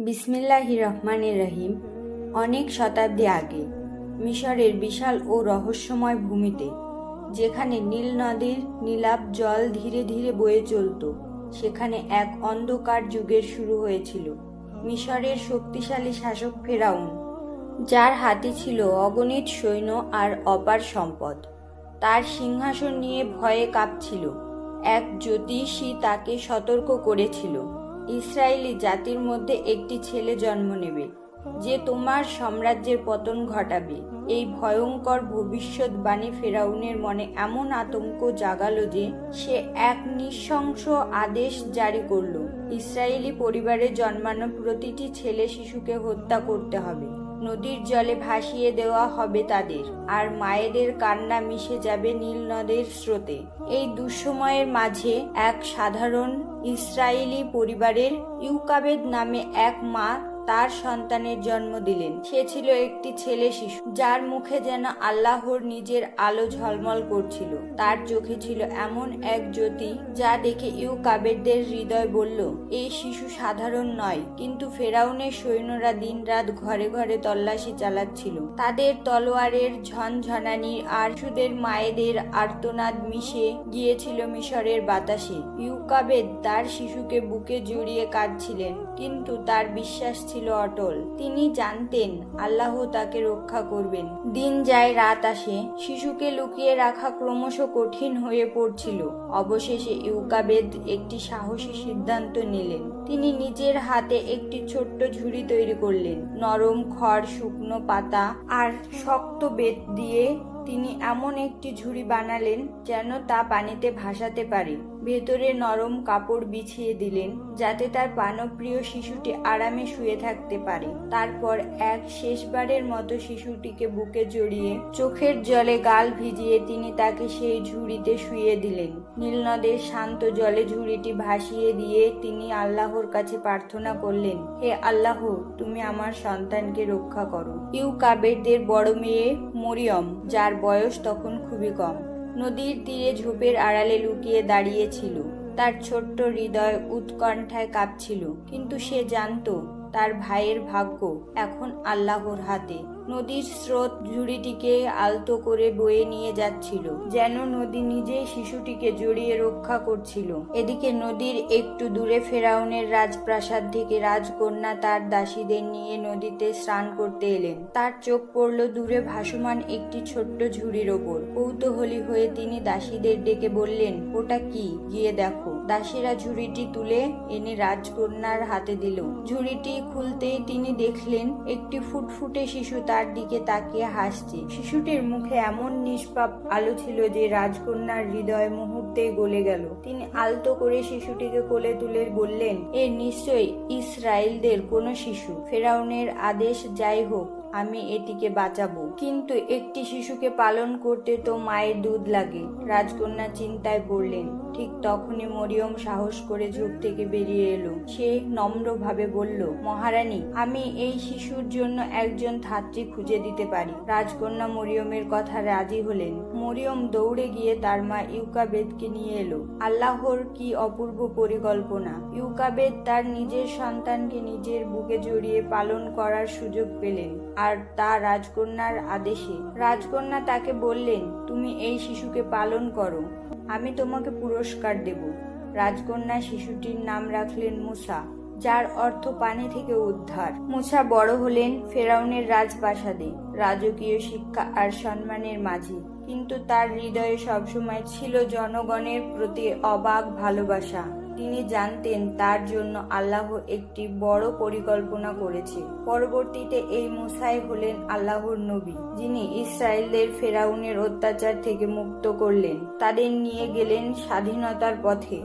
বিসমিল্লাহির রহমানির রহিম। অনেক শতাব্দী আগে মিশরের বিশাল ও রহস্যময় ভূমিতে, যেখানে নীল নদীর নীলাভ জল ধীরে ধীরে বয়ে চলত, সেখানে এক অন্ধকার যুগের শুরু হয়েছিল। মিশরের শক্তিশালী শাসক ফেরাউন, যার হাতে ছিল অগণিত সৈন্য আর অপার সম্পদ। তার সিংহাসন নিয়ে ভয়ে কাঁপছিল। এক জ্যোতিষী তাকে সতর্ক করেছিল, ইসরায়েলি জাতির মধ্যে একটি ছেলে জন্ম নেবে, যে তোমার সাম্রাজ্যের পতন ঘটাবে। এই ভয়ঙ্কর ভবিষ্যৎবাণী ফেরাউনের মনে এমন আতঙ্ক জাগালো যে সে এক নৃশংস আদেশ জারি করল, ইসরায়েলি পরিবারে জন্মানো প্রতিটি ছেলে শিশুকে হত্যা করতে হবে। নদীর জলে ভাসিয়ে দেওয়া হবে তাদের, আর মায়েদের কান্না মিশে যাবে নীল নদের স্রোতে। এই দুঃসময়ের মাঝে এক সাধারণ ইসরায়েলি পরিবারের ইউকাবেদ নামে এক মা তার সন্তানের জন্ম দিলেন। সে ছিল একটি ছেলে শিশু, যার মুখে যেন আল্লাহর নিজের আলো ঝলমল করছিল। তার চোখে ছিল এমন এক জ্যোতি যা দেখে ইউকাবেদদের হৃদয় বলল, এই শিশু সাধারণ নয়। কিন্তু ফেরাউনের সৈন্যরা দিনরাত ঘরে ঘরে তল্লাশি চালাচ্ছিল। তাদের তলোয়ারের ঝনঝনানি আর শিশুদের মায়েদের আর্তনাদ মিশে গিয়েছিল মিশরের বাতাসে। ইউকাবেদ তার শিশুকে বুকে জড়িয়ে কাঁদছিলেন, কিন্তু তার বিশ্বাস ছিল অটল। তিনি জানতেন আল্লাহ তাকে রক্ষা করবেন। দিন যায়, রাত আসে, শিশুকে লুকিয়ে রাখা ক্রমশ কঠিন হয়ে পড়ছিল। অবশেষে ইউকাবেদ একটি সাহসী সিদ্ধান্ত নিলেন। তিনি নিজের হাতে একটি ছোট্ট ঝুড়ি তৈরি করলেন। নরম খড়, শুকনো পাতা আর শক্ত বেত দিয়ে তিনি এমন একটি ঝুড়ি বানালেন যেন তা পানিতে ভাসাতে পারে। ভেতরে নরম কাপড় বিছিয়ে দিলেন, যাতে তার প্রাণপ্রিয় শিশুটি আরামে শুয়ে থাকতে পারে। তারপর এক শেষবারের মতো শিশুটিকে বুকে জড়িয়ে চোখের জলে গাল ভিজিয়ে তিনি তাকে সেই ঝুড়িতে শুইয়ে দিলেন। নীলনদের শান্ত জলে ঝুড়িটি ভাসিয়ে দিয়ে তিনি আল্লাহর কাছে প্রার্থনা করলেন, হে আল্লাহ, তুমি আমার সন্তানকে রক্ষা করো। ইউকাবেদদের বড় মেয়ে মরিয়ম, যার বয়স তখন খুবই কম, নদীর তীরে ঝোপের আড়ালে লুকিয়ে দাঁড়িয়েছিল। তার ছোট্ট হৃদয় উৎকণ্ঠায় কাঁপছিল, কিন্তু সে জানত তার ভাইয়ের ভাগ্য এখন আল্লাহর হাতে। নদীর স্রোত ঝুড়িটিকে আলতো করে বয়ে নিয়ে যাচ্ছিল, যেন নদী নিজেই শিশুটিকে জড়িয়ে রক্ষা করছিল। এদিকে নদীর একটু দূরে ফেরাউনের রাজপ্রাসাদ থেকে রাজকন্যা তার দাসীদের নিয়ে নদীতে স্নান করতে এলেন। তার চোখ পড়ল দূরে ভাসমান একটি ছোট্ট ঝুড়ির ওপর। কৌতূহলী হয়ে তিনি দাসীদের ডেকে বললেন, ওটা কি? গিয়ে দেখো। দাসীরা ঝুড়িটি তুলে এনে রাজকন্যার হাতে দিল। ঝুড়িটি খুলতেই তিনি দেখলেন একটি ফুটফুটে শিশু তার দিকে তাকিয়ে হাসছে। শিশুটির মুখে এমন নিষ্পাপ আলো ছিল যে রাজকন্যার হৃদয় মুহূর্তেই গলে গেল। তিনি আলতো করে শিশুটিকে কোলে তুলে বললেন, এ নিশ্চয়ই ইসরায়েলদের কোনো শিশু। ফেরাউনের আদেশ যাই হোক, আমি এটিকে বাঁচাবো। কিন্তু একটি শিশুকে পালন করতে তো মায়ের দুধ লাগে। রাজকন্যা চিন্তায় পড়লেন। ঠিক তখনই মরিয়ম সাহস করে ঝোপ থেকে বেরিয়ে এলো। সে নম্রভাবে বলল, মহারানী, আমি এই শিশুর জন্য একজন ধাত্রী খুঁজে দিতে পারি। রাজকন্যা মরিয়মের কথা রাজি হলেন। মরিয়ম দৌড়ে গিয়ে তার মা ইউকাবেদকে নিয়ে এলো। আল্লাহর কি অপূর্ব পরিকল্পনা! ইউকাবেদ তার নিজের সন্তানকে নিজের বুকে জড়িয়ে পালন করার সুযোগ পেলেন, আর তা রাজকন্যার আদেশে। রাজকন্যা তাকে বললেন, তুমি এই শিশুকে পালন করো, আমি তোমাকে পুরস্কার দেব। রাজকন্যা শিশুটির নাম রাখলেন মুসা, যার অর্থ পানি থেকে উদ্ধার। মুসা বড় হলেন ফেরাউনের রাজপ্রাসাদে, রাজকীয় শিক্ষা আর সম্মানের মাঝে। কিন্তু তার হৃদয়ে সবসময় ছিল জনগণের প্রতি অবাক ভালোবাসা। তিনি জানতেন তার জন্য আল্লাহ একটি বড় পরিকল্পনা করেছে। পরবর্তীতে এই মুসাই হলেন আল্লাহর নবী, যিনি ইসরায়েলদের ফেরাউনের অত্যাচার থেকে মুক্ত করলেন, তাদের নিয়ে গেলেন স্বাধীনতার পথে।